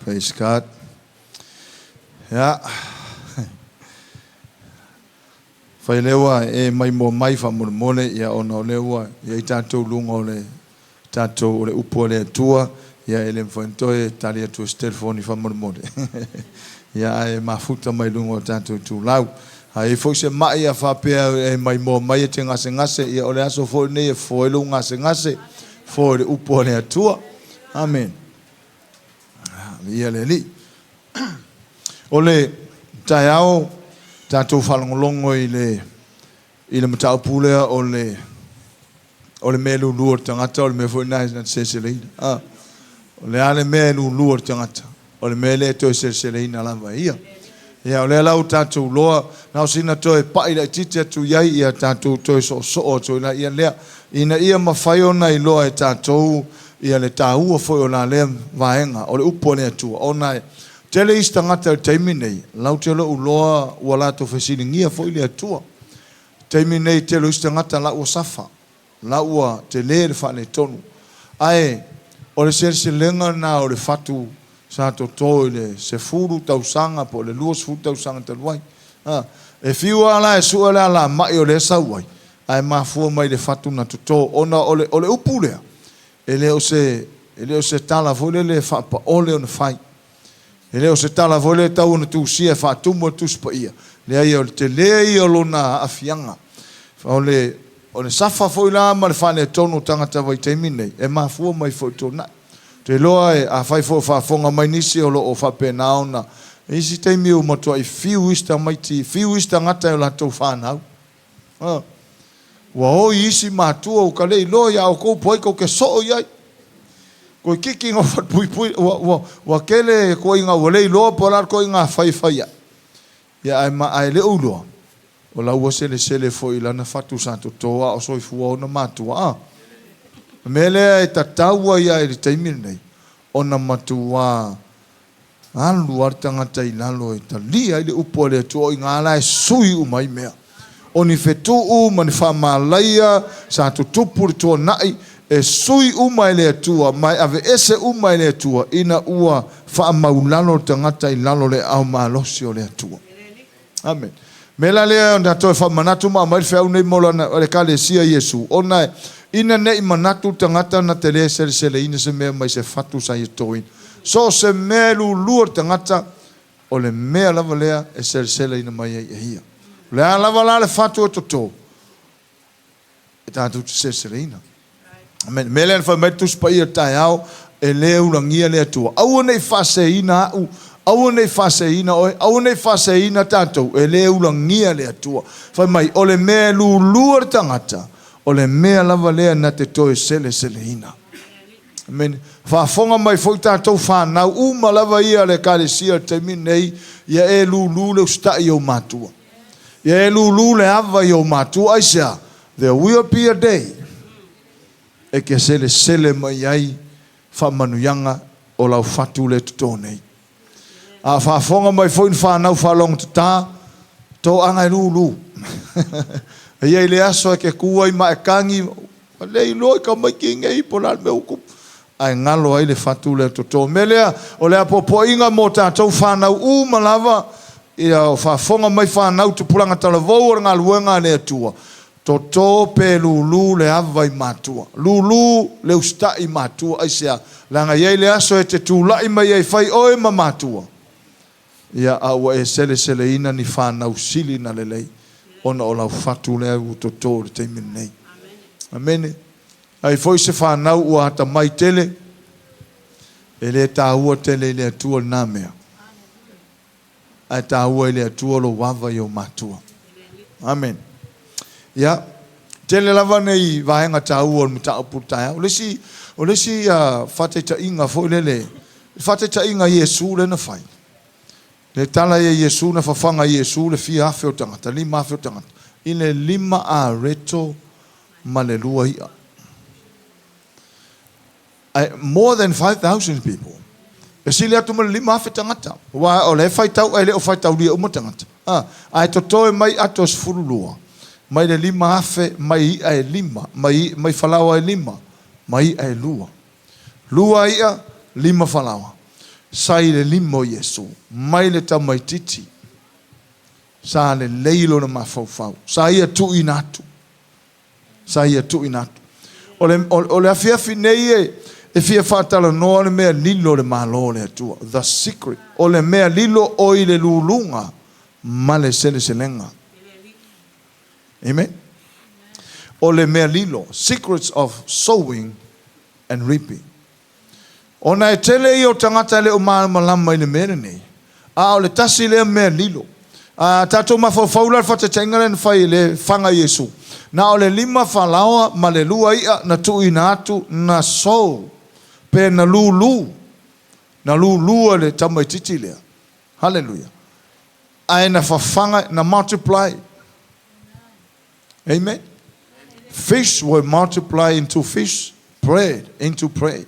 Praise God. Ja. Fai lewa e mai mo mai fa mo mole ia ona lewa ia tatou lunga le tatou le upo le tua ia ele fontoe talia tu telefoni fa mo mole. Ia e mafuta mai lunga tatou tu lau. Ai foi se mai ia fa pe e mai mo mai te ngase ia ole aso fo ne fo lu ngase fo le upo le tua. Amen. Ia le li. Ole taiao tatou falongolongo i le matau pulea o le mea lulua tangata o le mea foi nai na seseleina. O le ale mea lulua tangata o le mea le toi seseleina lava ia. Ia o le lau tatou loa nao sina toi pai la titi atu iai ia tatou toi so toi la ia lea ina ia mawhai ona i loa e tatou ia le tāua foi o la lea vaenga o le upo le atua o nai tele ista ngata o teimi nei, lau te lo uloa ua lato fesini ngia fo ili atua. Teimi nei tele ista ngata la ua safa, la ua te le whane tonu. Ae, o le se lenga na o le fatu sa to toi le se furu tausanga po le luos furu tausanga taluai. E fiua ala e sua le ala mai o le sauai. Ae mafua mai le fatu na tuto, ona o le upulea. Ele o se tala fo le whapa ole o na fai. Ele o se tala vole tau na tu sia fa tumo tu spaia. Le ai o te lei o lona afianga. O le safa foi la ma le fane tonu tangata vai teimi nei. E mafua mai foi tona. Te loa e a fai fo fa fonga mai nisi o lo o fa pena ona. Isi teimi o matua i fiu ista mai ti fiu ista ngata o la tau whanau. Wa o isi matua o ka lei loa ya o kou poi kou ke so iai. Ko kiki ngo fat pui wa kele ko inga wole lo polar ko inga fai ya ai ma ai le ulo o la wo sele foi la na fatu santo toa o soi fu na matua mele e tataua ia i taimi nei ona matua alu artanga tai lalo e talia i le upo le to inga la sui u mai mea oni fetu u man fa malaia sa tupu to nai e sui uma ele atua mai ave ese uma ele atua ina ua fa maulalo tangata i lalo le au malosi o le atua. Amen. Mela le onda to fa manatu ma mai fa unei mola na le kale sia Yesu. Ona ina nei manatu tangata na tele sele ina se me mai se fatu sa yetoin. So se melu lur tangata o le mea lava lea e sele ina mai e hia. Le lava le fatu to. Eta tu sele ina. Amen. Melen fa metus pa ia taiao e le ulangia le atua. Au nei faseina au nei faseina oi au nei faseina tatou e le ulangia le atua. Fa mai o le mea luluar tangata o le mea lava lea na te toe seleina. Amen. Fa fonga mai foi tatou fa na uma lava ia le kalesia te nei ia e lulu le usta i o matua. Ia e lulu le ava i o matua aisa. There will be a day e ke sele mai ai fa manuyanga o lau fatu le tuto nei. A fa fonga mai foi fa nau fa long ta to anga lulu. E ia le aso e ke kuai ma e kangi le loi ka mai kinga i polar me uku. Ai ngalo ai le fatu le tuto. Melea o le apopo inga mo tatou fa nau malava ia fa fonga mai fa nau tu pulanga tala vou nga luenga le atua. Toto pe lulu le avai matua. Lulu le usta i matua aisia. Langa yei le aso e te tula i mai ei fai oe ma matua. Ia awa e sele ina ni whana usili na lelei. Ona o lau fatu le au toto le te minei. Amen. Ai foi se whanau ua hata mai tele. E le tāua tele le atua nā mea. Ai tāua le atua lo wava i o matua. Amen. Ya, tele lava nei vaenga tau o mta putai. O lesi fateta inga fo lele. Fateta inga Yesu le na fai. Le tala ye Yesu na fafanga Yesu le fia afe o tangata, lima afe o tangata. Ile lima a reto malelua ia. More than 5,000 people. E sili atu male lima afe tangata. Wa o le fai tau ele o fai tau lia umo tangata. Ai totoe mai atos furulua. Mai le lima afe, mai ia e lima, mai falawa e lima, mai ia e lua. Lua ia, lima falawa. sai le limo Yesu, mai le tamaititi, sa le leilo na mafaufau, sa ia tu inatu, sa ia tu inatu. Ole afiafi nei e fia fatala no le mea lilo le malo le atua, the secret, ole mea lilo o i le lulunga, ma le sele selenga. Amen. Ole mea lilo, secrets of sowing and reaping. Ona e tele i o tangata le o malama i le mea nei. A o le tasi le mea lilo. A tatou mafaufaula le whatatenga le whai le whanga Yesu. Na o le 5 whalaoa ma le lua ia na tui na atu na sow. Pe na lulu. Na lulu le tamaititi lea. Hallelujah. Ai na whawhanga na multiply. Amen. Fish will multiply into fish. Bread into bread.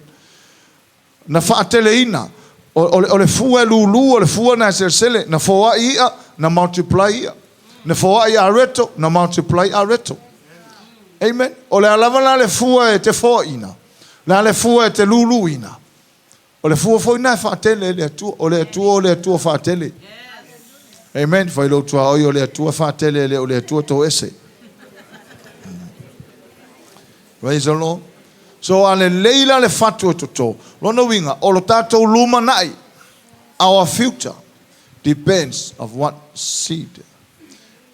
Na whaatele ina. O le fua lulu, o le fua na sele, na fua ia, na multiply ia. Na fua ia areto, na multiply areto. Amen. O le alava la le fua e te fua ina. La le fua e te lulu ina. O le fua fua ina e whaatele le atua, o le atua whaatele. Amen. Whai lo tua oi o le atua whaatele o le atua tō ese. Praise the Lord. So ale leila le fatu toto. Lona winga o lo tatou luma nai. Our future depends of what seed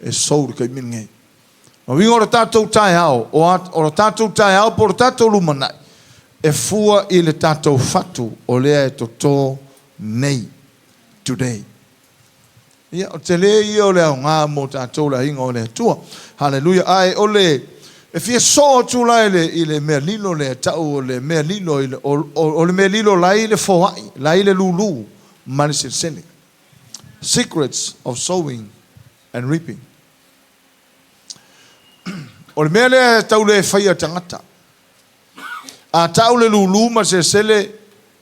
is sowed kai minge. O winga o lo tatou tai ao o lo tatou tai ao por tatou luma nai. E fua I le tatou fatu o lea e toto nei today. Ia o te le I o le au ngā mo tatou la inga o le tua. Hallelujah. Ai o le e fia so tu la ile mea lilo le tau le mea lilo o le mea lilo la ile foai la ile lulu mani sele. Secrets of sowing and reaping. O le mea le tau le whaia tangata. A tau le lulu ma sele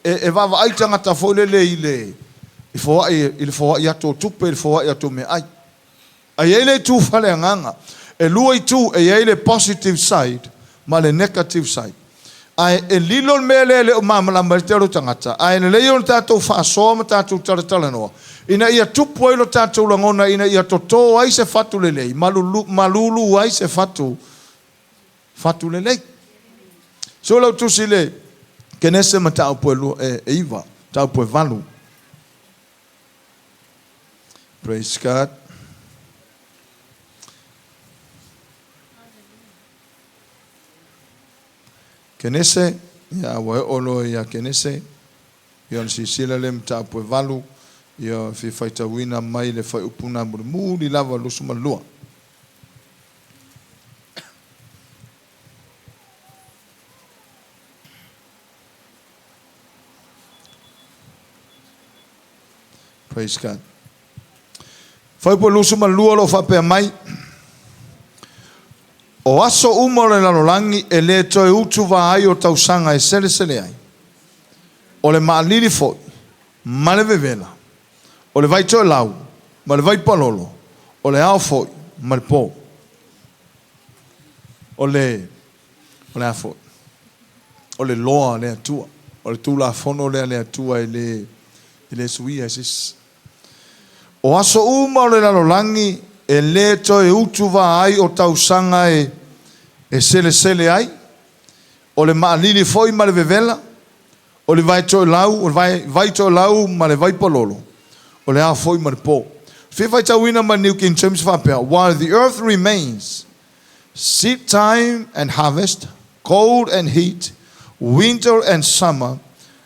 e vava ai tangata fo le ile I foai ato tupe I foai ato me ai. Ai ele tu fale nganga. E lua I tu e ele positive side ma le negative side. Ai e lilo mele le o mamala ma te ro tangata. Ai le leo tatou whaasoa ma tatou taratala noa. Ina ia tupu lo tatou langona ina ia toto ai se fatu le lei. Malulu ai se fatu le lei. So lau tusi le kenese ma tau poe e iwa. Tau poe valu. Praise God. Kenese, ya wae olo ya kenese, ya sisila le mta poe valu, ya fi faita wina mai le fai upuna murmu li lava lusuma lua. Praise God. Fai po lusuma lua lo fa pe mai. O aso umore lalolangi e le toe utu wa ai o tausanga e sele ai. O le maalili foi, ma le vevela. O le vai toe lau, ma le vai palolo. O le ao foi, ma le po. O le ao foi. O le loa le atua. O le tula fono le atua e le suia esis. O aso umore lalolangi e le toe utu wa ai o tausanga e sele ai. O le maalili foi ma le vevela. O le vai toe lau, o le vai toe lau ma le vai pololo. O le a foi ma le po. Fi vai tauina ma New King James whapea. While the earth remains, seed time and harvest, cold and heat, winter and summer,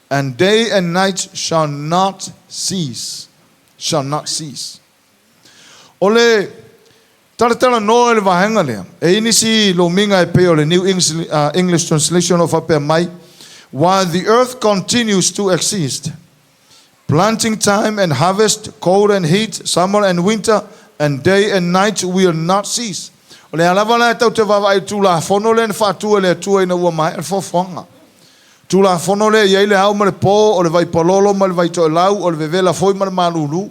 and day and night shall not cease. Shall not cease. O le taratala no le vahenga lea. E inisi lo minga e peo le New English Translation of apea mai. While the earth continues to exist, planting time and harvest, cold and heat, summer and winter, and day and night will not cease. O le alava la tau te vava tu la fono le fatua le tua ina ua mai fo fonga. Tu la fono le ia le au ma le po o le vai pololo ma le vai to lau o le vevela foi ma le malulu.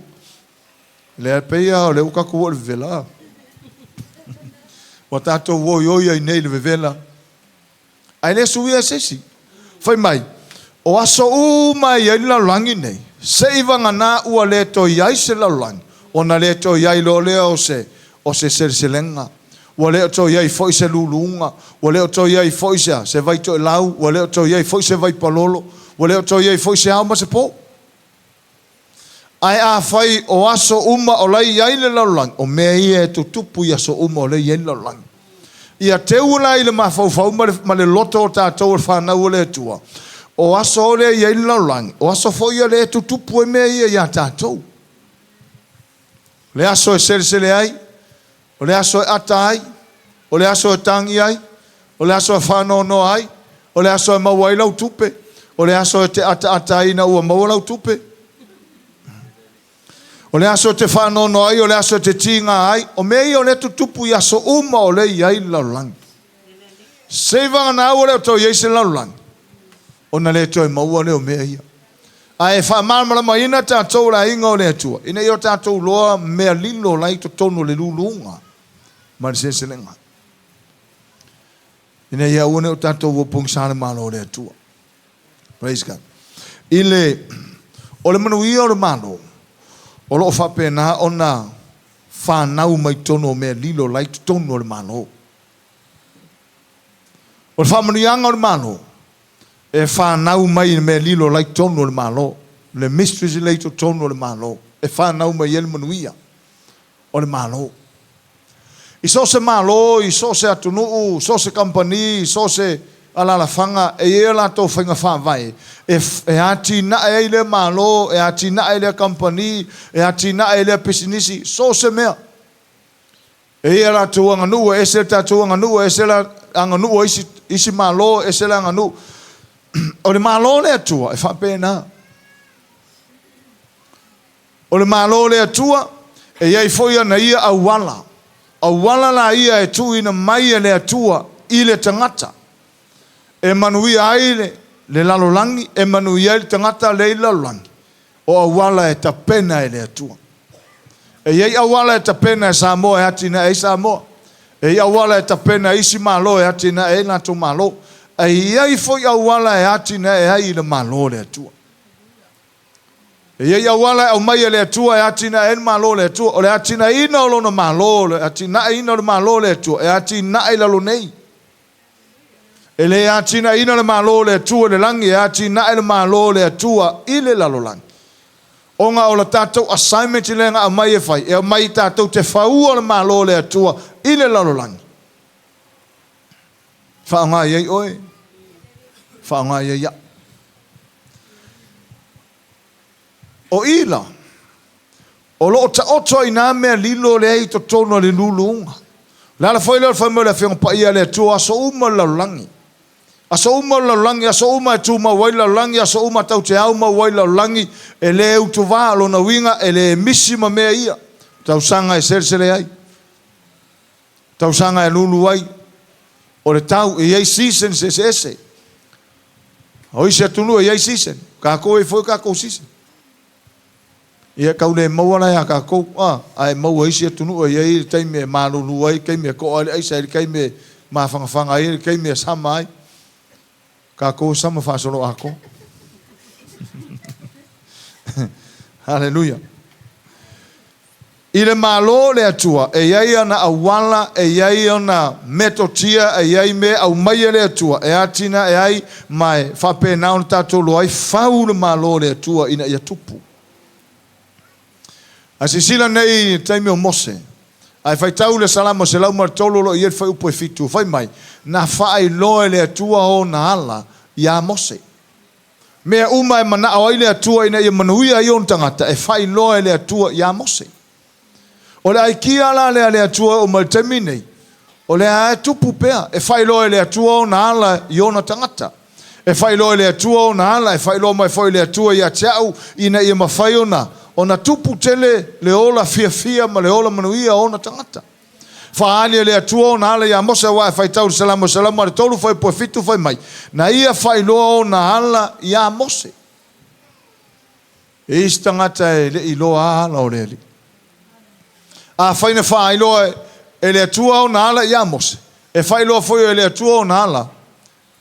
Le peia o le uka ku o le vevela. O tato wo yo ia nei le vevela. Ai le suia sesi. Fai mai. O aso mai ia la langi nei. Seiva ngana ua le to iai se laulang. Ona le to iai lo lea o se selselenga. Ua leo to iai foi se lulunga. Ua leo to iai foi se vai to lau. Ua leo to iai foi se vai palolo. Ua leo to iai foi se auma se po. Ai a fai o aso uma o lai iai le laulang. O mea ia e tutupu i aso uma o lai iai le laulang. Ia te ula i le mafau ma le loto o tātou le whanau le tua. O aso o le iai le laulang. O aso foi a le tutupu e mea ia tātou. Le aso e sele ai. O le aso e ata ai. O le aso e tangi ai. O le aso e whanono ai. O le aso e mawai lau tupe. O le aso e te ata ai na ua maua lau tupe. O le aso te whanono ai. O le aso te tinga ai. O mei o le tutupu i aso uma o le iai laulang. Seivanga na au le o tau iei se laulang. O na le toi maua le o mea ia. Ai fa malmala mai ina tātou la inga o le atua. Ina i o tātou loa mea lilo lai to tono le lulunga. Mari seselenga. Ina ia une o tātou wopung sāle malo o le atua. Praise God. Ile, o le manu ia o le malo. O lo whapena o na whanau mai tono mea lilo lai to tono le malo. O le whamanu ianga o le malo. E whanau mai me lilo lai tono le malo. Le mysteries lai to tono le malo. E whanau mai ele manuia. O le malo. I so se malo, i so se atunuu, so se company, i so se alala whanga, e e la tō whainga whawai. E ati na e le malo, e ati na e le company, e ati na e le pisinisi, so se mea. E e la tō anganua, e se ta tō anganua, e se la anganua isi malo, e se la anganua. O le malo le atua, e whapena. O le malo le atua, e iai foia na ia awala. Awala la ia e tu ina mai le atua, i le tangata. E manuia ai le lalolangi, e manuia le tangata le lalolangi. O awala e tapena e le atua. E iai awala e tapena e Samoa e atina e Samoa. E iai awala e tapena isi malo e atina e nato malo. E iai foi awala e atina e ai le malo le atua. E iai awala au mai le atua e atina e malo le atua. O le atina ina o lona malo, le atina ina o le malo le atua. E atina e lalo nei. E le atina ina le malo le atua le langi. E atina e le malo le atua i le lalo langi. Onga o le tātou assignment i lenga a mai e fai. E a mai tātou te whau o le malo le atua i le lalo langi. Whaonga iei oe. Whaonga iei ia. O ila. O lo ta oto i nā mea lilo le hei to tono le lulunga. Lala whai leo whai le whiong pa ia le tua aso uma laulangi. Aso uma laulangi, aso uma e tūma wai laulangi, aso uma tau te auma wai laulangi. E le utu wā lo na winga, e le misima mea ia. Tau sanga e sersele ai. Tau sanga e lulu ai. O le tau e iei season se se ese. O isi atunu e iei season. Kako e foi kako season. Ia kau le maua ya kako. Ai maua isi atunu e iei taime e malulu ai. Kaime ko ai sa ili kaime mawhangawhanga ai. Kaime sama ai. Kako sama whasolo ako. Hallelujah. I le malo le atua, e iai ana awala, e iai ana metotia, e iai me au mai le atua, e atina e ai mai whape naun tatou loai, whau le malo le atua ina ia tupu. A si sila nei taimi o Mose, ai whai tau le salamo se lau martolo lo i whai upo e fitu, whai mai, na whai loe le atua o na ala, ia Mose. Mea uma e mana awai le atua ina ia manuia i on tangata, e whai loe le atua ia Mose. O le aikia la le atua o maltemi nei. O le ae tupu pea. E whai loe le atua o na ala i ona tangata. E whai loe le atua o na ala. E whai loe mai whai le atua i a teau. Ina i ma whai ona. O na tupu tele le ola fia ma le ola manuia o na tangata. Whaali le atua o na ala i a Mose wa e whai tau salamo le tolu whai po fitu whai mai. Na ia whai loe o na ala i a Mose. E isi tangata e le i loa ala o le ali. A whaina whaailoa e le atua o na ala i a Mose. E whailoa foi e le atua o na ala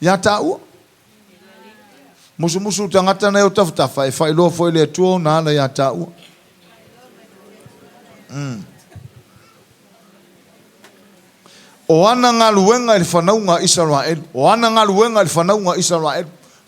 i a tā ua. Musu tangata na o taftafa e whailoa foi le atua na ala ia tāua. O ana ngā luenga i whanaunga Israel. O ana ngā luenga i whanaunga Israel.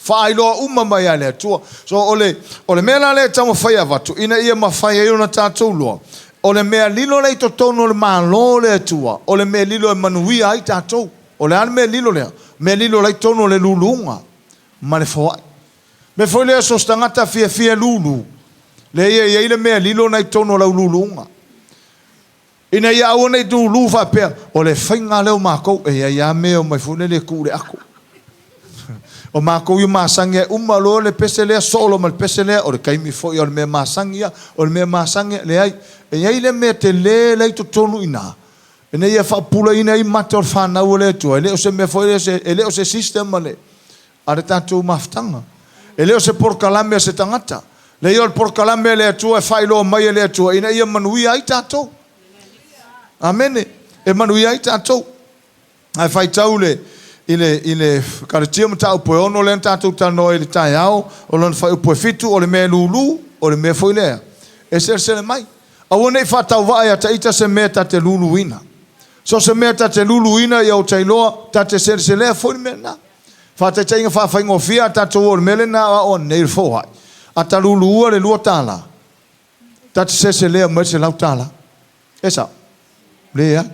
Whailoa mai a le atua. So ole mea le tamo whaia watu. Ina ia mawhaia i ona tātou loa. Ole mea lilo le to tono le malo le atua. Ole mea lilo e manuia ai tātou. Ole ana mea lilo lea. Mea lilo le tono le lulunga. Ma le whawai. Me foi lea so stangata fia lulu. Le ia le mea lilo nei tono lau lulunga. Ina ia au nei tu lufa pea. O le whainga leo mākou. E ia mea o mai fune le kure ako. O mākou i māsangia. Umalo le pese lea solo ma le pese lea. O le kaimi foi o le mea māsangia. O le mea māsangia le ai. E ia le mea te le lei to tonu ina. E nei ia whapula ina i mate o le whanau le tua. E leo se mea foi e leo se sistema le. Are tātou maftanga. E leo se porkalame se tangata. Le ia o le porkalame le atua e whailo mai le atua. Ina ia manuia ai tātou. Amene. E manuia ai tātou. Ai whaitau le ile karatia mata upo ono le tātou tano e le tai ao. O lona whai upo e fitu o le mea lulu. O le mea foi lea. E se mai. Aua nei whatau vai a taita se mea ta te lulu ina. So se mea ta te lulu ina i au tailoa ta te se lea foi mea na. Whata tainga whawhaingo fia tātou o le mele na o nei le fōhai. A ta lulu ua le lua tāla. Ta te se lea mai se lau tāla. E sa. Lea.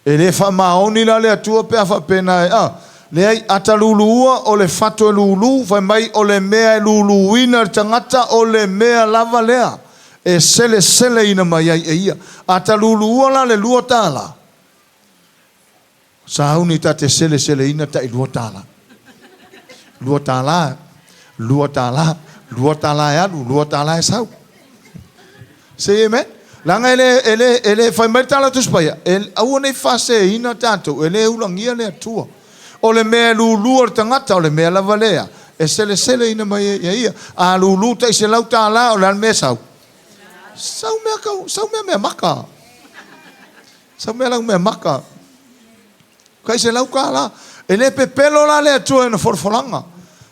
E le whamaoni la le atua pia whapena e. Lea a ta lulu ua o le whato e lulu. Whai mai o le mea e lulu ina le tangata o le mea lava lea. E sele ina mai ai e ia. A ta lulu ua la le lua tāla. Sa hauni ta te sele ina ta i lua tāla. Lua tāla e alu, lua tāla e sau. Se e me? Langa ele whai mai tāla tuspaya. Aua nei whase ina tātou, ele ulangia le atua. O le mea lulua tangata, o le mea lava lea. E sele ina mai e ia. A lulu ta i se lau tāla o le mea sau. Sau mea maka. Sau mea lau mea maka. Kai se lau kāla. E le pepelo la le atua e na forfolanga.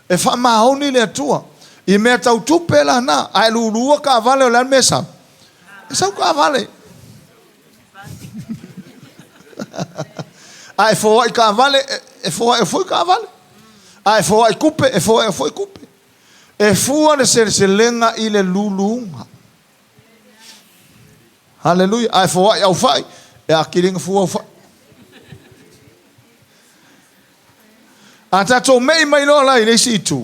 E wha mahoni le atua. I mea tau tupe la na. A e lulua ka vale o le mesa. E sau ka vale. A e fōa i ka vale. E fōa e fōi ka vale. A e fōa i kupe. E fōa e fōi kupe. E fua le se lenga i le lulunga. Hallelujah. A e fōa i au fai. E a kiringa fua au fai. A tātou mei mai loa lai nei si tu.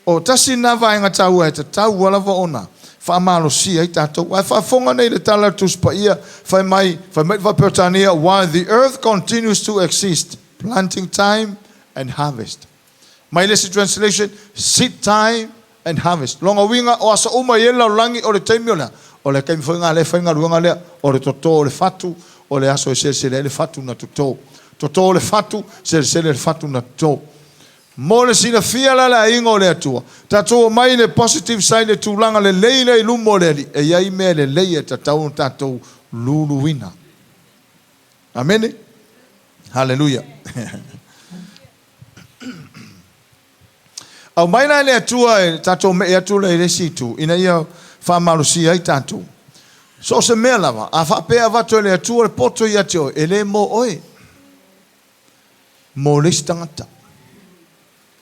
O tasi na vaenga tau e te tau wala wa ona. Wha amalo si ai tātou. Ai whafonga nei le tala tuspa ia. Whai mai wapetania. While the earth continues to exist. Planting time and harvest. Mai lesi translation. Seed time and harvest. Longa winga o asa uma iela o langi o le taimio lea. O le kaimi whainga le whainga ruanga lea. O le toto o le fatu. O le aso e sele le fatu na toto. Toto le fatu. Sele le fatu na toto. Mo le sila fia la ingo le atua. Tatou mai le positive side le tūlanga le leile i lumo le li. E iai mea le leie tatou luluina. Amene? Hallelujah. Au mai la le atua e tatou me atu le resitu. Ina ia whamarusi ai tatou. So se mea lava. A whapea vato le atua le poto i atio. E le mo oe. Mo le stangata.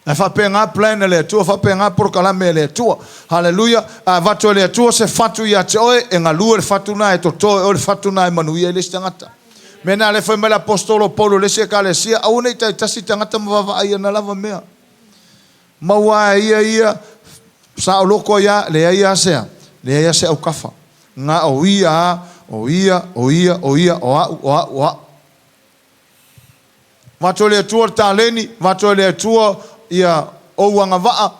E whapea ngā plana le atua, whapea ngā porokalame le atua. Hallelujah. A vato le atua se fatu i ate oe, e ngā lua le fatu nā e totoe, o le fatu nā e manuia e le stangata. Mena le whai mai apostolo Paulo le se ka le sia, au nei tai tasi tangata mawava aia na lava mea. Maua ia, sa o loko ia, le ia sea. Le ia sea au kafa. Ngā o ia, o a. Vato le atua tāleni, vato le atua ia ouanga waa.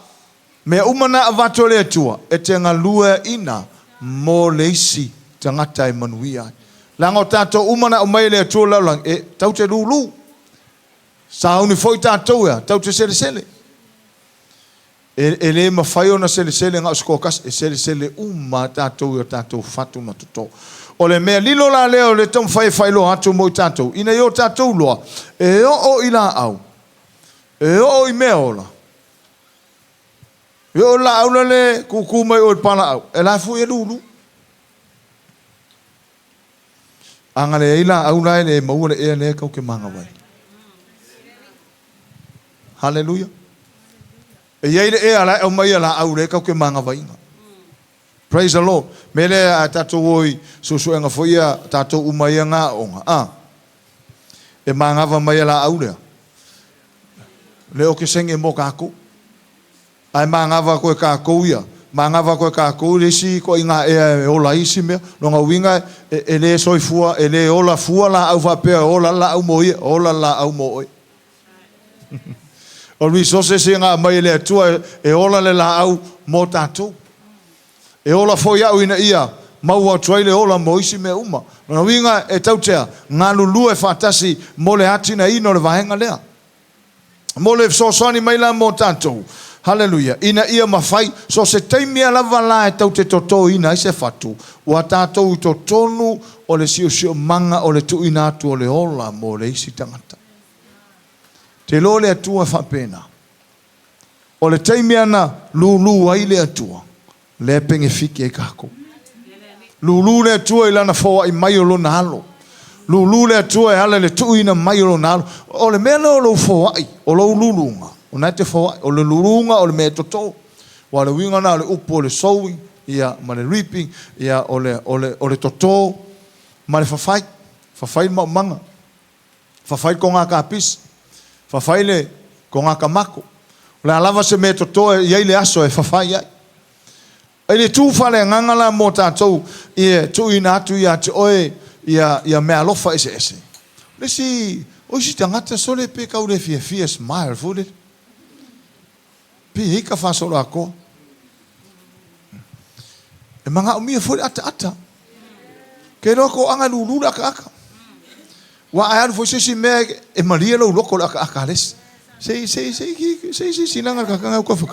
Me umana avato le atua. E te ngalua ina mo leisi tangata e manuia. Lango tato umana o mai le atua laulang. E tau te lulu. Sa uni foi tato ya. Tau te sele. E le mawhai ona sele ngā uskokas. E sele uma tato ya tato fatu na tuto. O le mea lilo la leo le tom whai lo atu mo i tato. Ina yo tato loa. E o ila au. E o i mea ola. Yo la au le kuku mai o pana au. E la fu e lulu. Anga le ila au nai le mau le e le kau ke manga wai. Hallelujah. E yei le e ala au mai ala au le kau ke manga wai. Praise the Lord. Mele a tatou oi susu enga foia tatou umai nga onga. E manga va mai ala au le. Le o ke senge mo kako. Ai manga va ko kako ia. Manga va ko kako le si ko inga e ola isi me. No nga winga e le soi fua e le ola fua la au va pe ola la au moi ola la au moi. O lui so se singa mai le tua e ola le la au mo tatou. E ola foia ina ia mau au traile ola moisi me uma. Na winga e tautea ngā lulu e whatasi mo le hatina ino le vahenga lea. Mo le so soni mai la mo tātou. Hallelujah. Ina ia mawhai so se teimia lava la e tau te toto ina i se whatu. Ua tātou i to tonu o le sio manga o le tu ina atu o le ola mo le isi tangata. Te lo le atua whapena. O le teimia na lulu ai le atua. Le penge fiki e kako. Lulu le tua i lana foa i mai o lo nalo. Lulu le tua e ala le tui na mai o lo nalo. O le mena o lo foa i, o lo lulunga. O nai te foa i, o le lulunga o le mea toto. Wa le winga na o le upo o le sowing, ia ma le reaping, ia o le toto, ma le fafai. Fafai ma manga. Fafai ko ngā kapis. Fafai le ko ngā kamako. Le alava se mea toto e iai le aso e fafai ai. E le tū whale ngangala mō tātou i tu ina atu i atu oe i mea lofa ese ese. Lesi, oisi tangata sole pe kau le fia smile fude. Pe hika whasolo a koa. E manga o mia fude ata. Ke loko anga lulu aka. Wa ai anu fwese mea e maria lo loko aka les. Sei sinanga kakanga u kafu.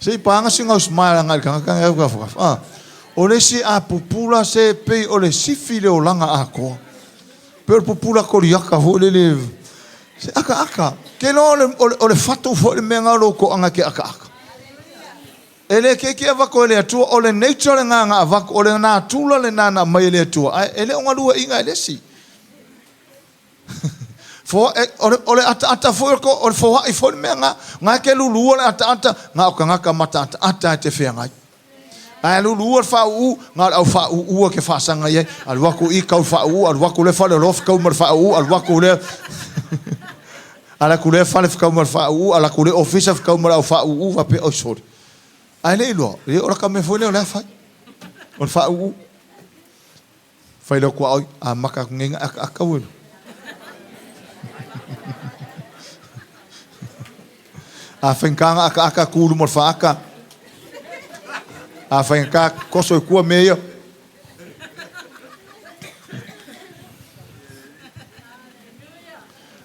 Sei panga singa smile ngai kanga e ka. O le si a pupula se pe o le sifile o langa ako. Per pupula koriaka ho le se aka. Ke no o le fatu fo le menga lo ko anga ke aka. Ele ke ava ko le atu o le nature nga ava o le na tula le nana mai le atu. Ele onga lua inga le si. Fo ole ata fo ko o fo ai fo menga nga ke lulu ole ata nga o nga ka mata ata te fe ngai ai lulu fa u nga au fa u ke fa sanga ye al wako I ka fa u al wako le fa le lof ka mar fa u al wako le ala ku le fa le ka mar fa u ala ku le office ka mar au fa u va pe o sor ai le lo ye ora ka me fo le fa o fa u fa le ko a maka ngenga aka u a whenkanga aka kuru mor whaaka. A whenka koso e kua mea.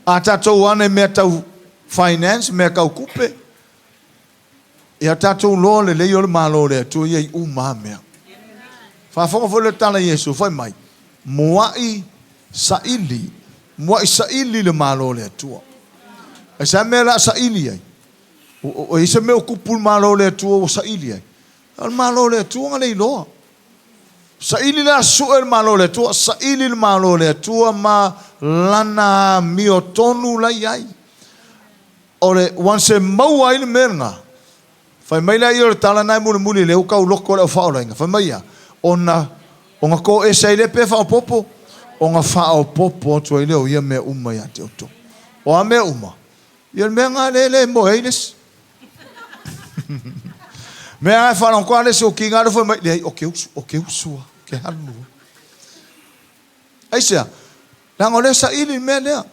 A tatou ane mea tau finance, mea kau kupe. E a tatou loa le leo le malo le tu iei uma mea. Whawhonga fo le tala Yesu, whai mai. Moai saili. Moai saili le malo le tua. E sa mea la saili ai. O isa me o kupul malo le tua o saili ai. Al malo le tua ngale iloa. Saili la su el malo le tua. Saili le malo le tua ma lana mio tonu la iai. Ore wanse mau ai le merna. Fai mai la iore tala nai muli le ukau loko le o whaola inga. Fai mai ia. Onga ko e sei le pe whao popo. Onga whao popo tua i leo ia mea uma ia te oto. O a mea uma. Ia mea ngā le mo heines. Mea ai whanau kwa le se o ki ngā rewha mai. Lei o ke usua. Ke hanu. Aisea. Lango le sa ili mea lea.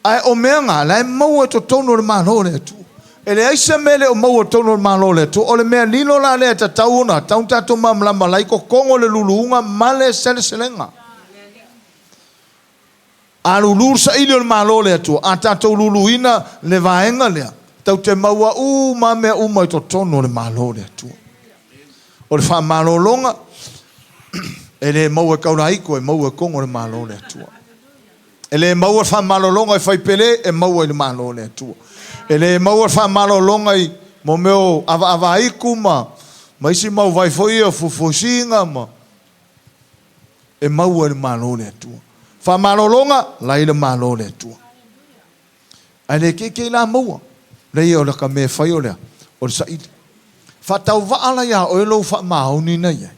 Ai o mea ngā lai maua to tono le malo le tu. Ele aisa mele o maua tono le malo le tu. O le mea lino la le ta tauna. Tauntato mamlama lai ko kongo le luluunga male sele selenga. A lulu sa ili o le malo le tu. A tato luluina le vaenga lea. Tau te maua ma mea mai to tono le malo le tu. O le wha malo longa. Ele maua kauna iko e maua kongo le malo le tu. Ele mau fa malolonga e fai pele e mau e malo le tu. Ele mau fa malolonga i mo meu ava iku ma isi mau vai foi o fufusinga ma e mau e malo le tu. Fa malolonga la ile malo le tu. Ale ke la mau. Le o la ka me fai o le o sa i. Fa tau va ala ya o lo fa mauni na ya.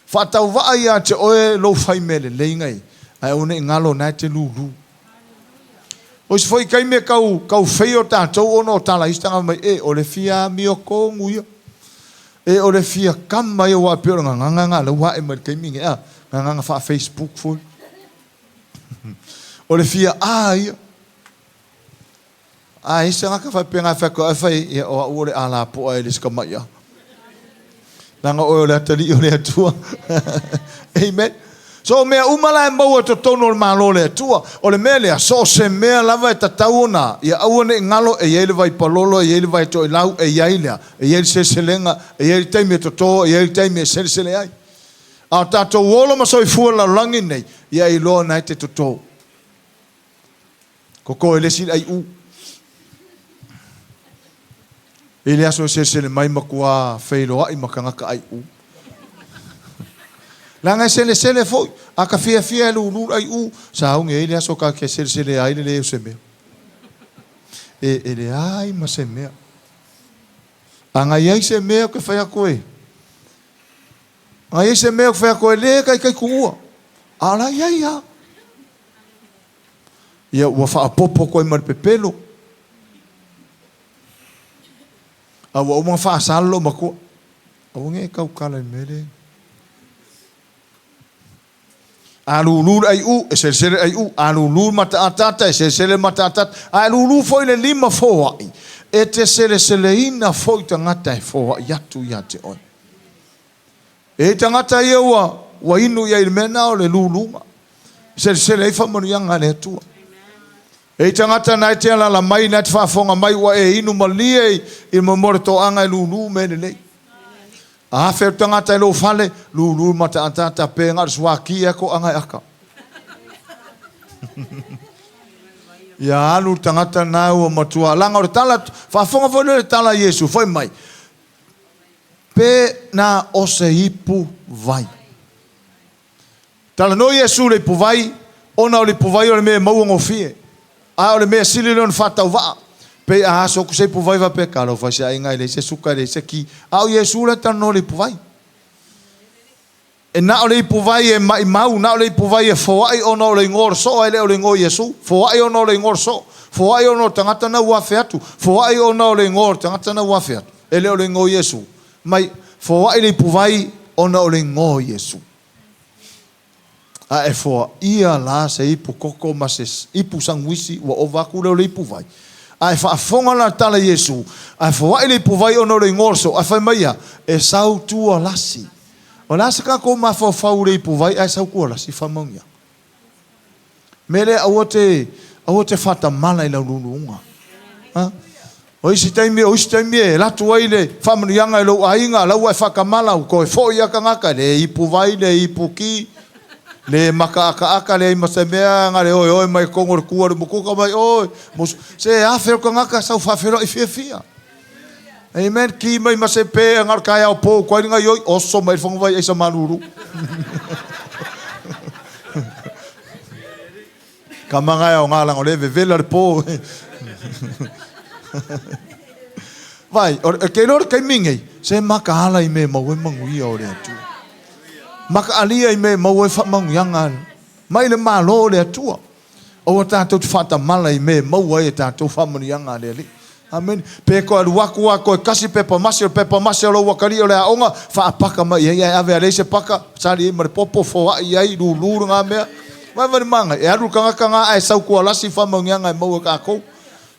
Fa tau va ya te o lo fai mele le ngai. Ai one ngalo na te lulu. O se foi kai me kau feio tātou ono tala istanga mai o le fia mioko nguia. O le fia kama i wa pio nganga le wa e mai kai minge nganga fa Facebook full. O le fia ia. Isa nga fa penga fa ko fa o le ala po e le skama ia. Nanga o le tali o le tua. Amen. So mea umala e maua to tono malo le tua. O le mea lea so se mea lava e tatauna. Ia awane ngalo e yeile vai palolo, e yeile vai to ilau, e yeilea. E yeile se selenga, e yeile taimi e toto, e yeile taimi e sele ai. A tato wolo ma soi fua la langi nei. Ia i loa nai te toto. Koko e lesi ai u. E lea so sele mai makua feiloa i makangaka ai u. Langa sele foi a ka fia lu ai u sa un ele aso ka ke sele ai le se me ele ai ma se me anga ia se me que foi a koe ai se me que foi a koe le kai ku ala ia wa fa popo ko mar pepelo a wa uma fa salo ma ko o nge kau kala mele alulu ai u sele ai u alulu mata atata sele mata atata alulu foi le lima foa e te sele ina foi tangata foa yatu yate on e tangata ia wa inu ia mena o le lulunga sele ai fa monianga le tu e tangata na te la mai na te fa fonga mai wa e inu malie i momorto anga lulu menele a fe tangata lo fale lulu mata atata pe ngar swaki ko anga aka ya lu tangata na o matua langa o tala fa fonga fo le tala Yesu foi mai pe na o se ipu vai tala no Yesu le ipu vai ona o le ipu vai o le me mau ngofie a o le me sili non fata va pe a so ku se pu vai va pe kalo fa se inga le se suka le se ki au Yesu le tan no le pu vai e na le pu vai e mai mau na le pu vai e fo ai ono le ngor so ai le ngor Yesu fo ai ono le ngor so fo ai ono tangata na wa featu fo ai ono le ngor tangata na wa featu e le ngor Yesu mai fo ai le pu vai ono le ngor Yesu a e fo ia la se ipu koko ma se ipu sanguisi wa ovaku le ipu vai ai fa fonga na tala Yesu ai fo ai le pu vai ono le ngorso ai fa mai e sau tu lasi o lasi ka ko ma fo fa le pu vai ai sau ko lasi fa mongia mele awote fata mala ila lulunga ha o isi taimi la tu ai le fa mnianga lo ainga la wa fa kamala ko fo ia ka ngaka le ipu vai le ipu ki le maka aka le masemea ngale oi mai kongor kuar buku mai oi se afer ko ngaka sa fa fero ifia amen ki mai masepe ngar kaya po ko nga yo oso mai fong vai esa maluru kamanga ya ngala ngole vela po vai ke lor kai mingi se maka hala i me mo mangui ore tu maka alia i me mau e whamangianga mai le malo le atua o tātou te whata mala i me mau e tātou whamangianga le li amen pe ko waku e kasi pepa masi o lo wakari o le aonga whaapaka mai e ave ale se paka sari e mare popo foa i ai lulu ngā mea mai manga e aru kanga e sau kua lasi whamangianga e mau e kako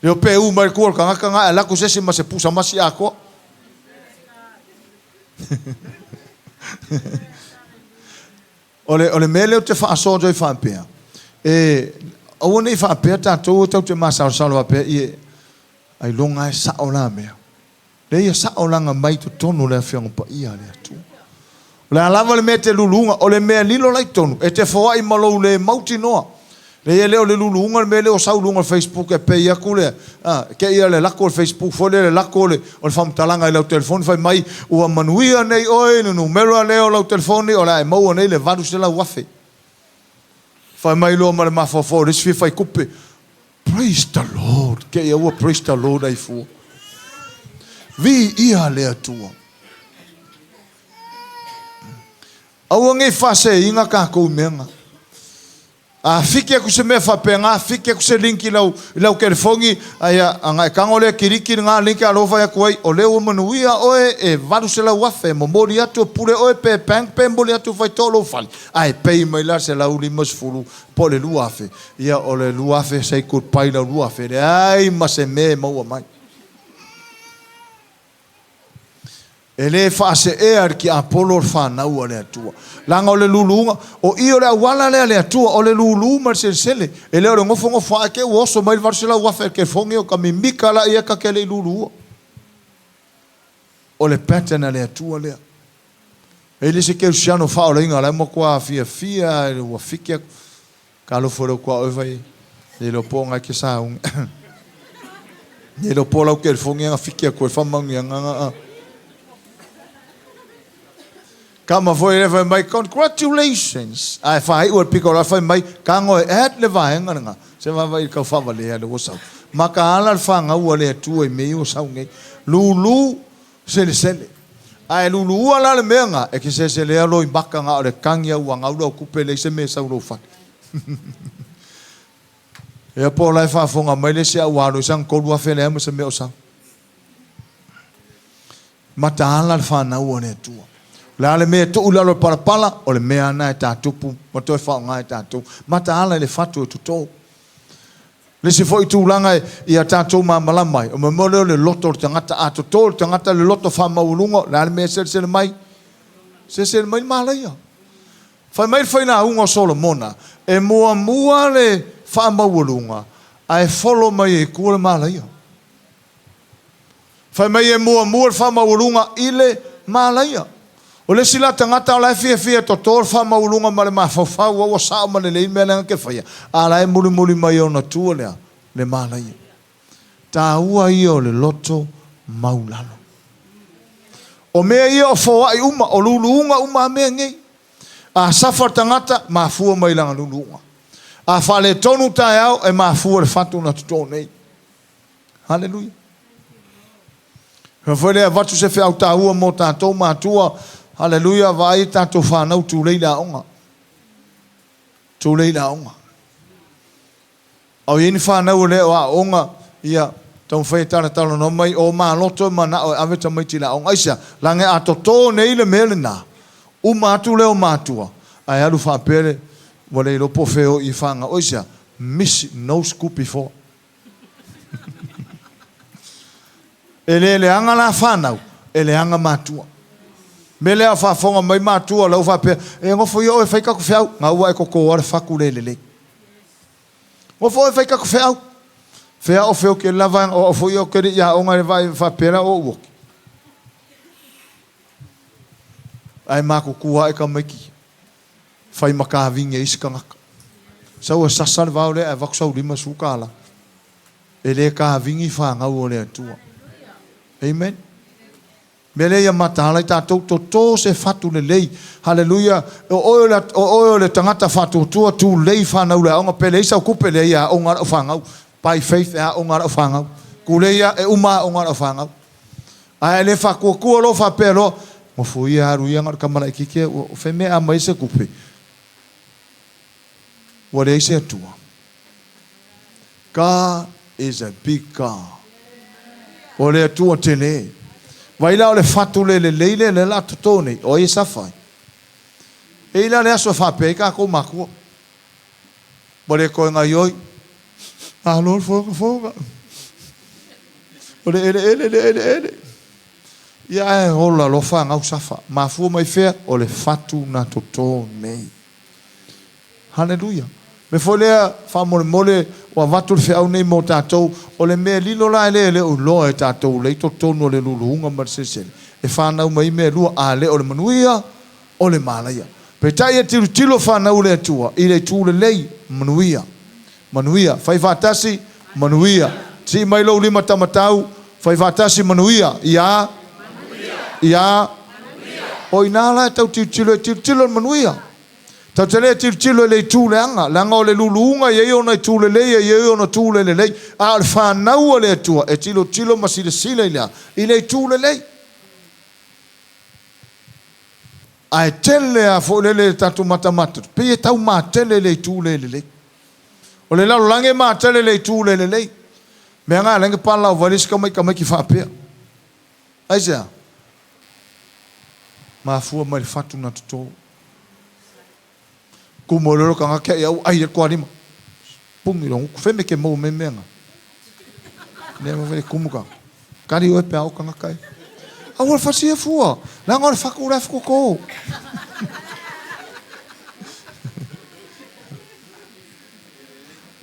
leo pe u mare kua kanga e laku sesi ma se pusa masi ako Ole mele o te fa so jo fa pea e o ne fa pea ta to te masa salva pe e ai longa e sa ola me le ia sa ola nga mai to tonu le fiong pa ia le tu la lava le mete lulunga ole me lilo lai tonu e te foa i malo le mauti noa Le leo le lulunga me leo sau lunga Facebook e pe ia kule. Ke ia le lako Facebook fo le lako le o le famtalanga i lau telefoni fai mai ua manuia nei oi no numero leo lau telefoni o la e mau nei le varu se la wafe. Fai mai lo ma le mafofo le sfi fai kupe. Praise the Lord. Ke ia ua praise the Lord ai fu. Vi ia le atua. Au ngai fase inga ka ko menga. Fike ku se me fa penga, fike ku se linki lau telefongi aya anga kangole kiriki nga linki alofa ya kuai o leo manuia oe e varu se la wafe mo mori atu pure oe pe pang pemboli atu fai tolo fali. Ai pei mai la se la uli masfulu po le luafe. Ia o le luafe sei ku pai la luafe. Ai ma se me mo mai. Ele fa se er ki apolo fa na ua le atua. Langa o le lulunga o i o le awala le atua o le lulu mar sele. Ele o le ngofo ake o oso mai varsela ua fe ke fongi o ka mimika la ia ka ke le lulu. O le pattern le atua lea. Ele se ke usiano fa o le inga la mo kwa fia ele ua fikia ka lo foro kwa o vai. Le lo ponga ke sa un. Le lo pola o ke fongi nga fikia ko fa mangi nga. Kama foi le mai congratulations. Ai fai o pico la fai mai kango et le vai nga. Se vai ka fa vale le osa. Maka ala fa nga o le tu e me o sa ngai. Lulu sele. Ai lulu ala le menga e ke se le alo i baka nga le kangia wa nga o kupele se me sa ro fa. E po la fa fonga mai le se wa lo sang ko wa fele mo se me o sa. Mata ala fa na o le tu. La le me to ulalo para pala o le me ana e tatupu ma to fa nga e tatu mata ala le fatu to le se foi tu langa e a tatu ma malamai o me mole le loto tangata ato to tangata le loto fa maulungo la le me se mai malaya fa mai foi na ungo solo mona e mua le fa maulunga ai follow mai e ku le malaya fa mai e mua fa maulunga ile malaya. O le sila tangata la fia to tor fa maulunga ma le mafafa wa sa ma le me na ke fa ya ala e muri mai ona tu le malai ta ua io le loto maulalo o me io fo ai uma o lulunga uma me ngi a safa tangata ma fu mai langa lulunga a fa le tonu ta au e ma fu le fatu na to nei haleluia fa foi le vatu se fa ta ua mo ta to ma tua. Hallelujah, vai tanto fa na tu leila onga. Tu leila onga. Au yin fa na le wa onga ia tau fai tala no mai o ma loto ma na ave ta mai tila onga isa lange atoto nei le melena. U ma tu le o matua. Ai alu fa pere vole lo pofeo I fanga oisa miss no scoop before. Ele anga la fa na ele anga matua. Mele a fa fonga mai matua lau fa pe e ngofo yo e fai ka ku feu nga ua e ko ora fa ku lele ngofo e fai ka ku feu fea o feu ke lava o fo yo ke ya o nga vai fa pera o wo ai ma ku kua e ka meki fai maka vinga iskanga sa o sasal vaule e vaksa u lima sukala ele ka vingi fa nga o le tua amen. Mele ia matala I tātou to se fatu le lei. Hallelujah. O le tangata fatu tua tu lei whanau le aonga pele isa kupe le ia o ngara o whangau. By faith ea o ngara o whangau. Kule ia e uma o ngara o whangau. Ai le whakua lo whapelo. Mo fui haru ia ngara kamara ikike o wheme a mai se kupe. Wa le se tua. God is a big God. O le tua tele. Vai lá o le fatu le leile le la totone o I safai. E ila le aso fa pe ka ko maku. Bole ko nga yoi. A lor foga. Bole ele. Ya e hola lo fa nga safa. Ma fu mai fe o le fatu na totone. Hallelujah. Me folea fa mole o vatu fe au nei mo tatou o le me lilo la le o lo e tatou le tonu le lulunga marsesel e fa na mai me lu a le o le manuia o le malaya pe tai e tilo fa na le tua I le tu le lei manuia manuia. Fai fatasi, manuia. Si mai lo 5 tamatau, fai fatasi manuia. Ia. O inala tau tilo manuia. Tau tele tilo le tūle anga. Langa o le luluunga ye ona tūle leia ye ona tūle le lei. A le whanau le atua. E tilo masile sile ilea. I le tūle lei. A e tele a fo le tatu matamata. Pe e tau ma tele le tūle le lei. O le lalo lange ma tele le tūle le lei. Mea ngā lange pala o valis ka mai ki whapea. Aisea. Ma fua mai le fatu na tuto. Kumoloro ka ngake ia ai ko anima. Pungi lo feme ke mo menga. Ne mo vele kumuka. Kari o pe au ka ngakai. A wol fasia fua. La ngor fakura ko.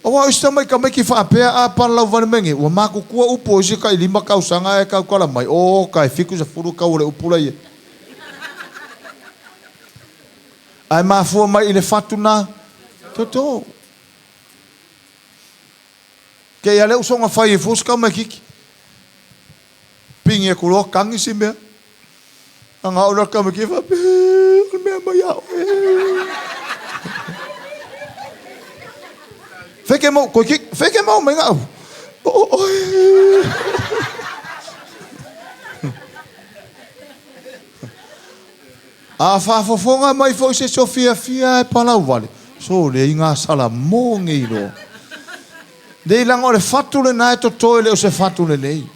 O wa sta mai ka mai ki fa pe a pa la van mengi. O ma ku ku upo si ka 5 ka usanga e ka la mai. O ka fiku sa furu ka ore upula ye. Ai mafua mai ile fatuna toto. Ke ia le usonga fai fuska mai kiki. Pinge kulo kangi simbe. Anga ora ka mai kifa. Me mai ya. Feke mo menga. A whafofonga mai fo se Sofia fia e palau vale. So le inga sala mo ngeiro. Dei lang o le fatule na e to toile o se fatule lei.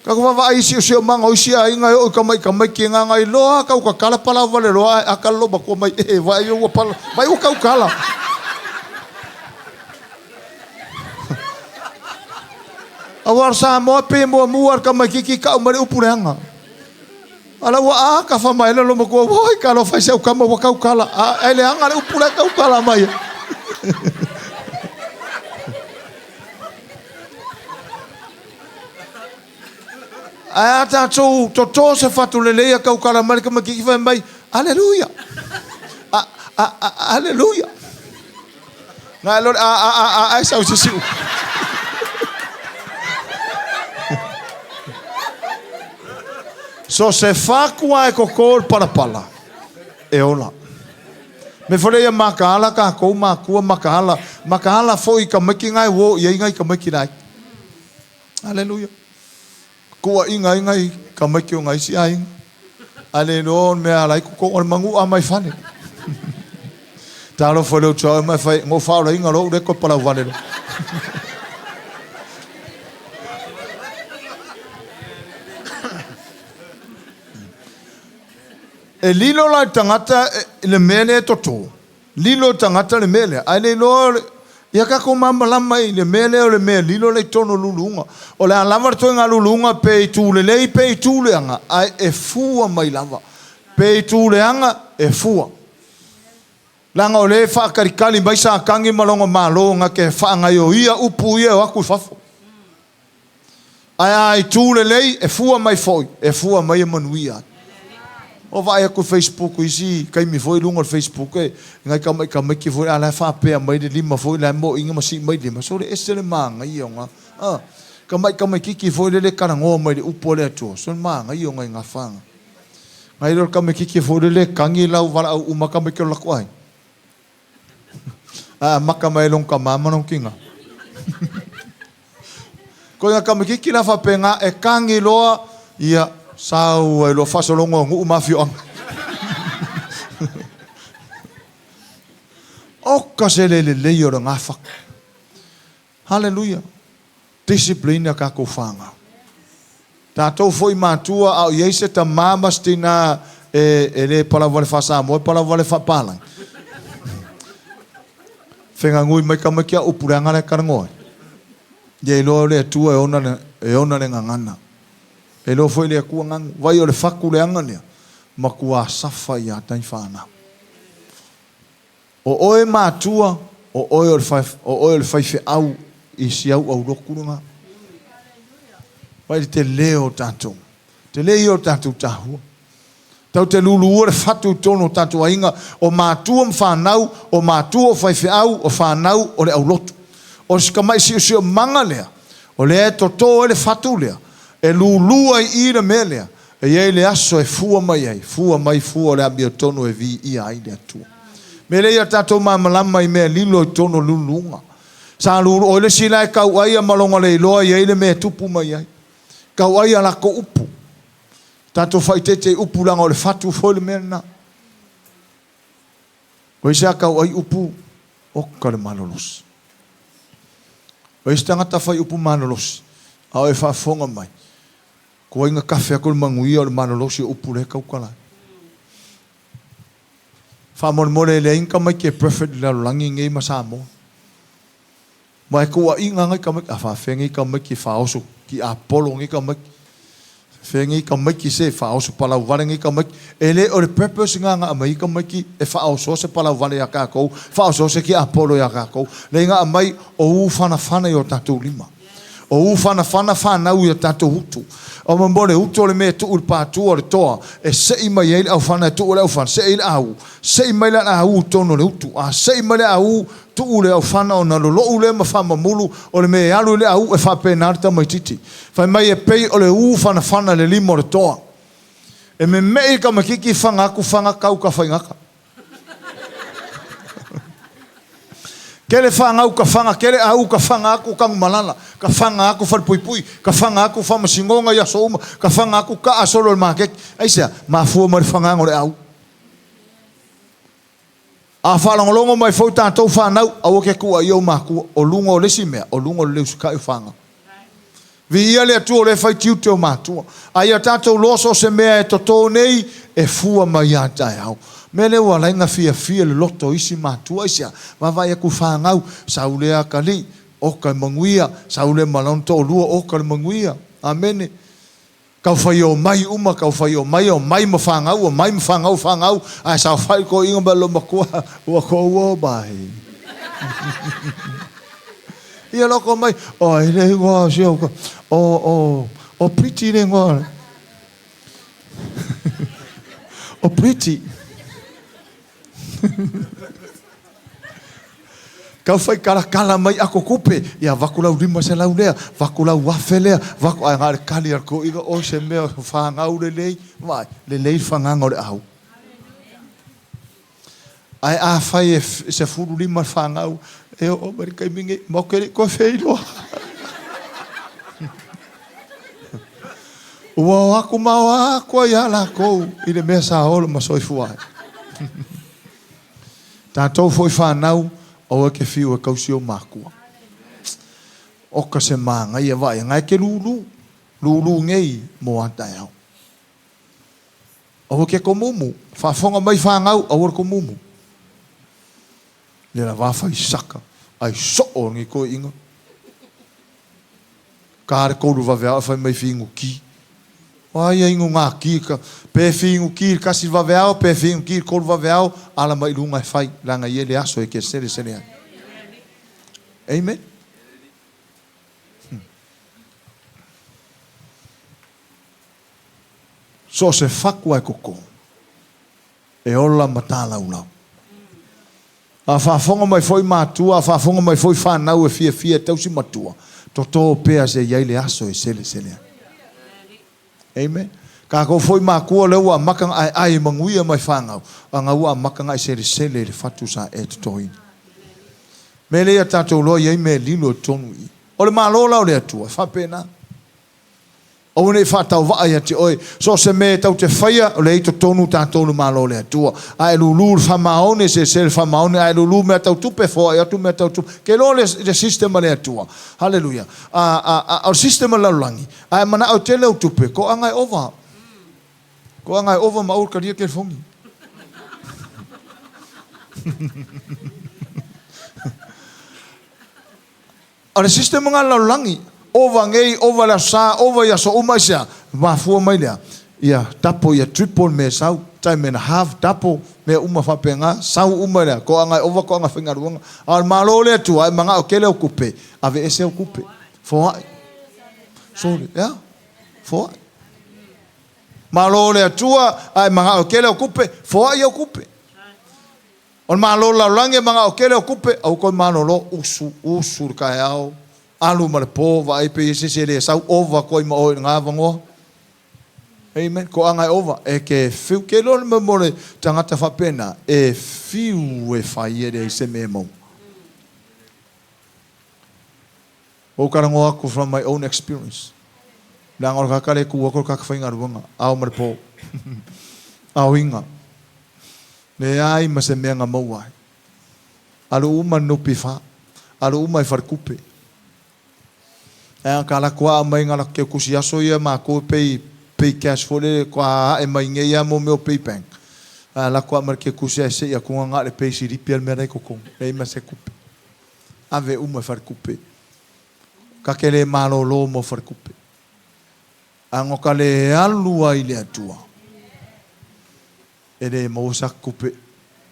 Ka kuma wa isi o se o manga o isi a inga o ka mai ki nga ngai loa ka uka kala palau vale loa a ka loba ko mai e vai o pala vai o ka ukala. Awar sa mo pe mo muar ka mai ki ka o mare upuranga. Ala wa ka fa mai lo mo ko voi ka lo fa se o ka mo ka kala a ele anga le upula ka kala mai a ta to se fatu le le ka kala mai ka ki fa mai aleluia aleluia na lo a sa o si so se fakua e kokol para pala. E ola. Me fore ia makahala ka kou makua makahala. Makahala foi ka maki ngai wo ia ngai ka maki nai. Aleluia. Kua ingai ka maki o ngai si ai. Aleluia me alai ko o mangu a mai fane. Talo fole o tau mai fai ngo faula inga lo de ko pala vale. E lilo la tangata le mele toto. Lilo tangata le mele. Ai le lo ia ka ko mama lama le mele o le mele lilo le tono lulunga. O le alama to nga lulunga pe tu le anga. Ai e fua mai lava. Pe tu le anga e fua. Langa o le fa karikali mai sa kangi malonga malo nga ke fa nga yo ia upu ia aku fafo. Ai tu le e fua mai foi. E fua mai manuia. O vai ko Facebook isi kai mi foi lungo Facebook e ngai ka mai ki foi ala fa pe mai de lima foi la mo inga masi mai de so le esele manga ionga ka mai ki foi le karango mai de upole to so manga ionga nga fanga ngai ro ka mai ki foi le kangi lau wala u maka mai ko la kwai maka mai long ka mama non kinga ko nga ka mai ki la fa pe nga e kangi loa ia sao e lo fa solo ngu mafio o ka se le yo nga fa haleluia disciplina ka ko fanga ta to foi matua au yese ta mama stina ele para vale fa sa mo para vale fa pala fenga ngui mai ka makia upuranga le karngoi ye lo le tua e ona le ngangana. E lo foi le kua ngang vai o le faku le anga lea ma kua safa ia tai whana o oe mātua o oe o le whaife au i si au rokurunga vai te leo tātou te leo tātou tāhua tau te lulu ore fatu tono tātou ainga o mātua mwhanau o mātua o whaife au o whanau o le au lotu O se kamai si o manga lea. O lea to le fatu lea. E lulua I le me lea. E iei le aso e fua mai ai. Fua mai fua le abia tonu e vi I ai le atua. Me le ia tatou mamalama I mea lilo I tono lulunga. Sa lulu o le sila e kau ai a malonga le iloa iei le mea tupu mai ai. Kau ai a lako upu. Tatou faitete upu langa o le fatu foi le mea na. O isa kau ai upu o ka le malolos. O isa tangata fai upu malolos. Ao e whaafonga mai. Ko inga kafe a kule manguia o le malolos I upu le kau kalai. Whaamore le inga mai ke perfect le langi ngei ma Samoa. Mai kua inga ngai ka mai. A whaafengi ka mai ki whaoso. Ki Apollo ngai ka mai. Whengi ka mai ki se whaoso palau wale ngai ka mai. Ele o le purpose nga nga mai ka mai ki e whaoso se palau wale a kākou. Whaoso se ki Apollo a kākou. Le nga mai o u whana whana I o tātou lima. O u whana whana whanau I o tātou hutu. O mambore hutu o le mea tu ul pātu o le toa. E sei mai eile au whana e tu ule au whana. Se eile au. Sei mai le au tono le hutu. A sei mai le au tu ule au whana o na lolo ule ma whama mulu. O le mea alu le au e whape narita mai titi. Whai mai e pei o le u whana whana le limo o le toa. E me mei ka makiki whangaku whangakau ka whaingaka. Kele whanga au ka whanga, kele au ka whanga aku ka malala, ka whanga aku wharpuipui, ka whanga aku whamasingonga ia souma, ka whanga aku ka asolo le makek. Aisea, mafua mari whanga ngore au. A whalangolongo mai fau tātou whanau, au ke kua iau mākua, o lunga o lesi mea, o lunga o leu sukai whanga. Vi ia le atua o le whai tiu teo mātua. Ai a tātou loso se mea e toto nei, e fua mai a tai au. Mele wa lainga fia le loto isi mātua isia. Wawai aku whangau, saulea kali, o kai manguia, saulea malonto o lua, o kai manguia. Amene. Kau whai o mai uma, kau whai o mai ma whangau, o mai ma whangau, ai sa whai ko inga balo makua, ua ko ua bai. Ia loko mai, o ele ngua siau ka, o pretty le ngua. O pretty. Kau whai karakala mai ako kupe. Ia wakulau rima se lau lea. Wakulau wafe lea. Waku ai ngare kali ar ko iga o se mea whangau le lei. Vai, le lei whangango le au. Ai a whai e se furu rima whangau. E o marikai mingi. Maukere ko wheiro. Ua aku mau ako ai ala kou. I le mea sa holo ma soi fuai. Tātou foi whanau, o e ke whiu e kausio mākua. Oka se mānga ia vai, ngai ke lulu ngei mo atai au. O ke ko mumu, whafonga mai whangau, o ko mumu. Lera wawhai saka, ai soo ngi ko inga. Kāre kouru wawea, whai mai whingu ki. Ai ingo ngā ki ka pe fingu ki kasi vaveao pe fingu ki kol vaveao ala mai lunga fai langa ele aso e ke sere sere. Amen. So se fakua koko. E ola matala ulau. A whafonga mai foi matua, a whafonga mai foi whanau e fia tausi matua. Toto pea se iaile aso e sere sere. Amen. Ka ko foi makua le ua makanga ai manguia mai whangau. Anga ua makanga ai sere sele le fatu sa e tutoi. Me le tatou loa iei me lilo tonu i. O le malola o le atua, whapena. O ne whatau wa ai ati oi. So se me tau te whaia o le eito tonu tatou le malo le atua. Ai lulu whamaone se sele whamaone. Ai lulu mea tau tupe fo ai atu mea tau tupe. Ke lo le sistema le atua. Hallelujah. O sistema laulangi. Ai mana au te leu tupe. Ko angai ova. Ko angai ova ma ur karia ke fongi. O le sistema nga laulangi. Ova ngei, ova la sa, ova ya so umaisia. Mafua mai lea. Ia tapo, ia triple me sau. Time and a half, tapo. Me uma whapenga. Sau uma lea. Ko angai ova, ko angai whingaruanga. Al malo lea tua. Ai manga o kele o kupe. Ave ese o kupe. Foai. Sorry. Yeah. Foai. Malo lea tua. Ai manga o kele o kupe. Foai o kupe. On malo la lange mga okele o kupe au ko manolo usu ka ao alu mar po va e pe se le sau ova ko ma o nga vango. Amen. Ko anga ova e ke fiu ke lo me mole tangata fa pena e fiu e fai e se memo. O karango aku from my own experience. Langor ka kale ku ko ka fa ngarunga au mar po. Au inga. Ne ai ma se me nga mau ai. Alu uma no pifa. Alu uma e farkupe. E kala kwa mai ngala ke kusiaso ia ma ko pe cash fole kwa e mai nge ia mo meu pe bank. La kwa mar ke kusia se ia ku nga le pe siripi al mere ko ko. E ma se kupe. Ave uma farkupe. Ka kele malo lo mo farkupe. Ango kale alu ai le atua. Ele mo sakupe.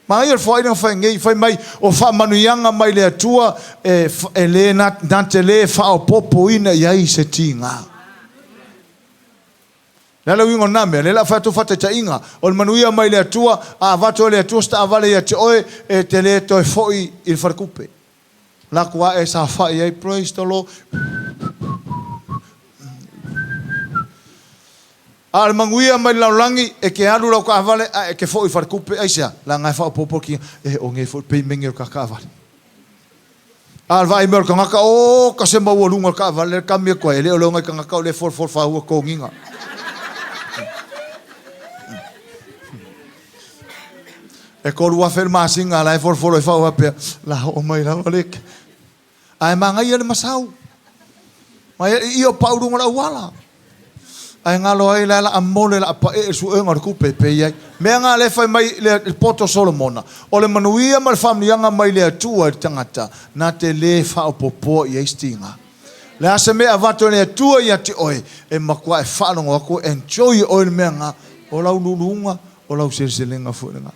Mai er foi não foi ngai foi mai o fa manuianga mai le atua e le na tele fa o popo ina ia se tinga. Lala wingo name le la fa tu fa te inga o manuia mai le atua a va to le atua sta avale ia te oe e tele to foi il farkupe. La qua e sa fa ia praise the Lord. Al manguia mai laulangi e ke alu lau ka avale e ke foi farkupe aisia la ngai fa popo ki e o ngai fo pe mengi ka ka avale. Al vai mer ka ngaka o ka se mau lunga ka avale ka me ko ele o longa ka ngaka le for fa o ko nginga. E ko lua ferma singa la for fa o pe la o mai la olek. Ai manga ia le masau. Mai io paudu ngala wala. Ai ngalo ai la amole la pa e su engar ku pepe ia me nga le fai mai le poto Solomona o le manuia mal family nga mai le tua tangata na te le fa o popo ia stinga le ase me avato le tua ia te oi e makwa e fa no ko enjoy o le menga o la lulunga o la serselenga fuenga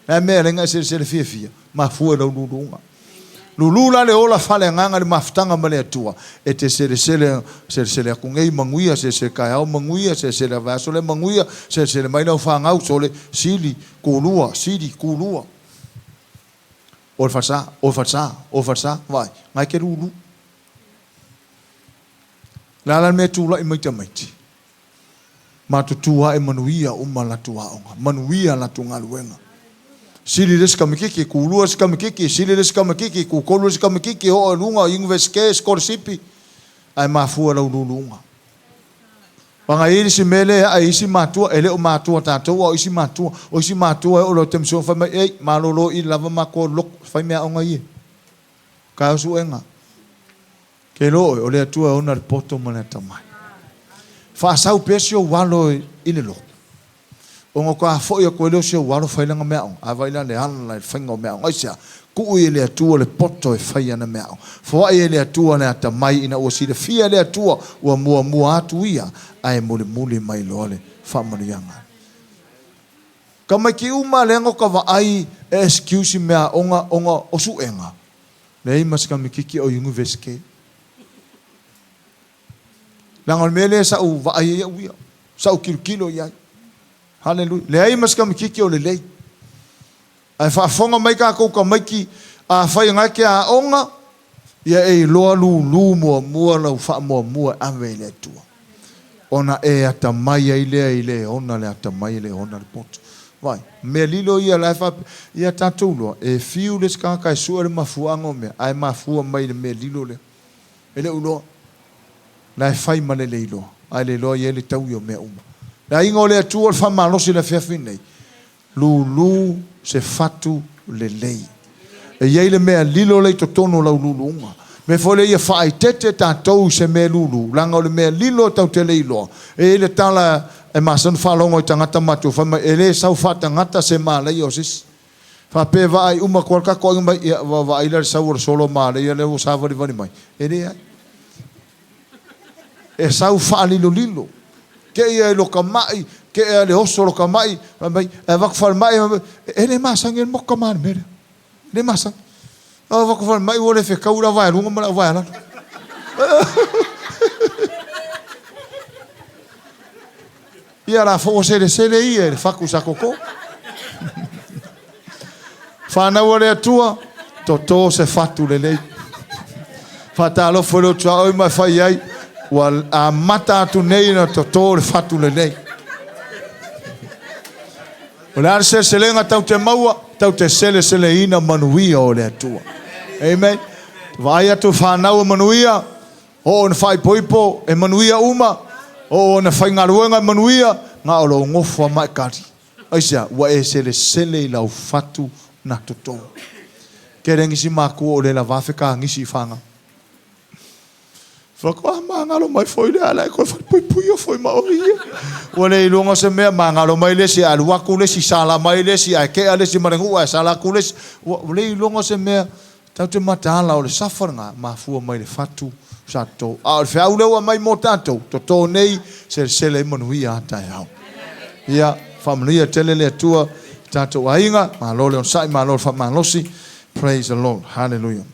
e me lenga sersele fia ma fu la lulunga lulula le ola fale nganga le maftanga male atua e te sele ku ngai manguia se kai au manguia se vaso le manguia se mai no fa ngau sole sili kulua o fasa vai ngai ke lulu la me tu la mai tamaiti ma tu tua e manuia la tua onga manuia la tunga luenga sili des kamikiki ku luas kamikiki sili des kamikiki ku kolus kamikiki o lunga ingveske Peresipi ai mafu la lunga panga ili si mele ai si matua ele o matua tatou o si matua o lo temso fa mai ei malolo I lava mako lok fa me onga I ka su enga ke lo o le tua ona poto mona tamai fa sau pesio walo I le lo ongo ka fo ia ko le se walo fa langa mea a vai la le ala fingo mea aisia ku ile atua le poto e fa na mea fo ile atua na ta mai ina o si le fia le atua o mua atu ia ai muli mai lole fa marianga kama ki uma le ngo ka va ai excuse mea onga o su enga le mas ka mi kiki o yungu veske langal mele sa u va ai ia sa u kilo ia hallelujah. Le ai mas kam kiki o le lei. Ai fa fonga mai ka ko ka mai ki a fai nga ke a onga ia e loa lu mua la fa mua ave le tua. Ona e ata mai ile ona le ata mai le ona le pot. Vai, me lilo ia la fa ia tatulo e fiu le ska ka su le mafuango me ai mafua mai le me lilo le. Ele ulo. La fai male le ilo. Ai le lo ia le tau yo me uma. La ingo le atua fa malosi le fiafi nei. Lulu se fatu le lei. E iei le mea lilo le totono lau lulunga. Me fole ia fai tete tātou se me lulu. Langa o le mea lilo tau te leilo. E le tala e masan whalongo I tangata matu. Fama e le sau whatangata se malei o sis. Fa pe vai uma kualka koe mai ia vai le sau solo malei. Ia le o savari vani mai. E le ai. E sau whalilo lilo. Ke ia loka mai, ke ia le hoso loka mai, mai e wakfal mai, e le masang e moka mai mere. Le masang. O wakfal mai o le fe kaura vai lunga mala vai la. Ia la fo se le ia le faku sakoko. whanau le atua, toto se fatu le lei. Whatalo whelo tua oi mai whai ai, wa a mata atu nei na toto le fatu le lei. O le arse se lenga tau te maua, tau te sele ina manuia o le atua. Amen. Vai atu whanau manuia, o na whai poipo e manuia uma, o na whai ngaruenga manuia, ngā olo ngofua mai kari. Aisia, wa e sele i lau fatu na toto. Kere ngisi mākua o le la wawheka ngisi whanga. Whakawa māngalo mai whoi le ala e koe whai pui o whoi maori ia. Wa le ilunga se mea māngalo mai lesi, a luaku lesi, sala mai lesi, a kea lesi marengua, a salaku lesi. Wa le ilunga se mea, tau te matala o le safaranga, mafua mai le fatu sa to. A o le whiau lewa mai mo tātou, toto nei, sele manuia ata e hau. Ia, whamanuia tele le atua, tātou ainga, mālo le on sai, mālo le whamalosi. Praise the Lord. Hallelujah.